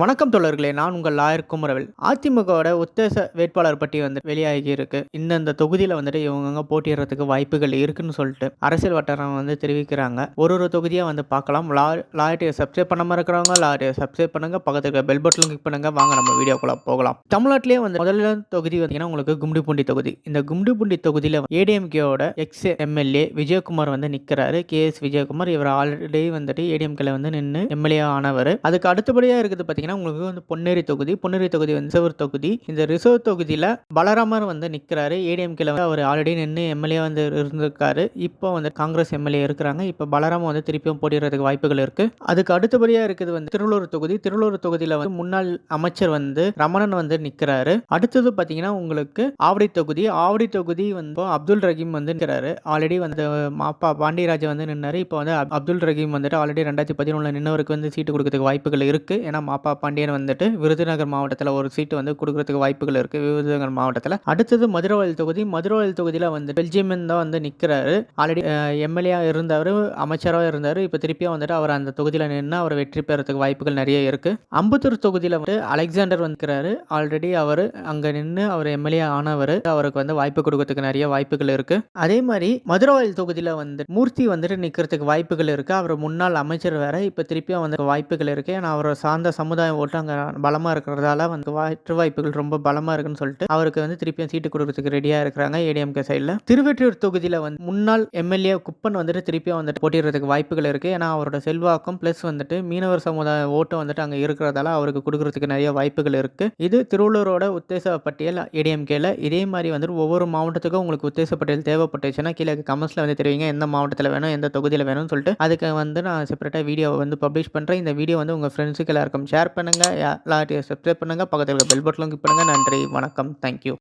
வணக்கம் தோழர்களே, நான் உங்கள் லாயர் குமரவேல். அதிமுகவோட உத்தேச வேட்பாளர் பட்டியல் வெளியாகி இருக்கு. இந்தந்த தொகுதியில இவங்க போட்டியிடறதுக்கு வாய்ப்புகள் இருக்குன்னு சொல்லிட்டு அரசியல் வட்டாரம் தெரிவிக்கிறாங்க. ஒரு தொகுதியா பார்க்கலாம். லாயர் டிவியை சப்ஸ்கிரைப் பண்ணாம இருக்கிறவங்க லாயர் டிவியை சப்ஸ்கிரைப் பண்ணுங்க. பக்கத்துல இருக்க பெல் பட்டன் கிளிக் பண்ணுங்க. வாங்க நம்ம வீடியோக்குள்ள போகலாம். தமிழ்நாட்டிலேயே முதல்ல தொகுதி உங்களுக்கு கும்டிபூண்டி தொகுதி. இந்த கும்டிபூண்டி தொகுதியில ஏடிஎம்கேவோட எக்ஸ் எம்எல்ஏ விஜயகுமார் நிக்கிறாரு. KS விஜயகுமார். இவர் ஆல்ரெடி ஏடிஎம்கேல நின்று எம்எல்ஏ ஆனவர். அதுக்கு அடுத்தபடியா இருக்குது உங்களுக்கு பொன்னேரி தொகுதி. பொன்னேரி தொகுதி ரிசர்வ் தொகுதி. இந்த ரிசர்வ் தொகுதியில பலராமர் நிக்கிறாரு. ஏடிஎம்கேல அவர் ஆல்ரெடி நின்று எம்எல்ஏ இருந்திருக்காரு. இப்போ காங்கிரஸ் எம்எல்ஏ இருக்கிறாங்க. இப்போ பலராம திருப்பியும் போட்டியிடறதுக்கு வாய்ப்புகள் இருக்கு. அதுக்கு அடுத்தபடியா இருக்குது திருவள்ளூர் தொகுதி. திருவள்ளூர் தொகுதியில முன்னாள் அமைச்சர் ரமணன் நிக்கிறாரு. அடுத்தது பாத்தீங்கன்னா உங்களுக்கு ஆவடி தொகுதி. ஆவடி தொகுதி அப்துல் ரஹீம் நிற்கிறாரு. ஆல்ரெடி மாப்பா பாண்டியராஜ் நின்னாரு. இப்போ அப்துல் ரஹீம் ஆல்ரெடி 2011 நின்னவருக்கு சீட்டு கொடுக்கறதுக்கு வாய்ப்புகள் இருக்கு. ஏன்னா மாப்பா பாண்டியன் விருதுநகர் மாவட்டத்தில் ஒரு சீட்டு கொடுக்கறதுக்கு வாய்ப்புகள் இருக்கு. விருதுநகர் மாவட்டத்தில். அடுத்தது மதுரவாயல் தொகுதி. மதுரவாயல் தொகுதியில் பெல்ஜியமன் தான் நிற்கிறாரு. ஆல்ரெடி எம்எல்ஏ இருந்தவர், அமைச்சராக இருந்தார். இப்போ திருப்பியும் அவர் அந்த தொகுதியில் நின்று அவர் வெற்றி பெறதுக்கு வாய்ப்புகள் நிறைய இருக்கு. அம்பத்தூர் தொகுதியில் அலெக்சாண்டர் இருக்கிறாரு. ஆல்ரெடி அவர் அங்க நின்று அவர் எம்எல்ஏ ஆனவர். அவருக்கு வாய்ப்பு கொடுக்கறதுக்கு நிறைய வாய்ப்புகள் இருக்கு. அதே மாதிரி மதுரவாயல் தொகுதியில் மூர்த்தி நிற்கிறதுக்கு வாய்ப்புகள் இருக்கு. அவர் முன்னாள் அமைச்சர் வேற. இப்போ திருப்பியும் வாய்ப்புகள் இருக்கு. ஏன்னா அவரை சார்ந்த சமுதாயம் ஓட்டு அங்கே பலமாக இருக்கிறதால வெற்றி வாய்ப்புகள் ரொம்ப பலமாக இருக்குன்னு சொல்லிட்டு அவருக்கு திருப்பியும் சீட்டு கொடுக்கறதுக்கு ரெடியாக இருக்கிறாங்க ஏடிஎம்கே சைடில். திருவெற்றியூர் தொகுதியில் முன்னாள் எம்எல்ஏ குப்பன் திருப்பியும் போட்டிடுறதுக்கு வாய்ப்புகள் இருக்கு. ஏன்னா அவரோட செல்வாக்கும் பிளஸ் மீனவர் சமுதாய ஓட்டும் அங்கே இருக்கிறதால அவருக்கு கொடுக்கறதுக்கு நிறைய வாய்ப்புகள் இருக்கு. இது திருவள்ளூரோட உத்தேச பட்டியல் ஏடிஎம்கேல. இதே மாதிரி ஒவ்வொரு மாவட்டத்துக்கும் உங்களுக்கு உத்தேச பட்டியல் தேவைப்பட்டுச்சுன்னா கீழே கமெண்ட்ஸ்ல தெரிவிங்க. எந்த மாவட்டத்தில் வேணும், எந்த தொகுதியில் வேணும்னு சொல்லிட்டு அதுக்கு நான் செப்பரேட்டாக வீடியோ பப்ளிஷ் பண்ணுறேன். இந்த வீடியோ உங்கள் ஃப்ரெண்ட்ஸுக்கு எல்லாருக்கும் ஷேர் பண்ணுங்கள். சப்ஸ்கிரைப் பண்ணுங்கள். பக்கத்தில் இருக்க பெல் பட்டனும் கிளிக் பண்ணுங்கள். நன்றி, வணக்கம், தேங்க்யூ.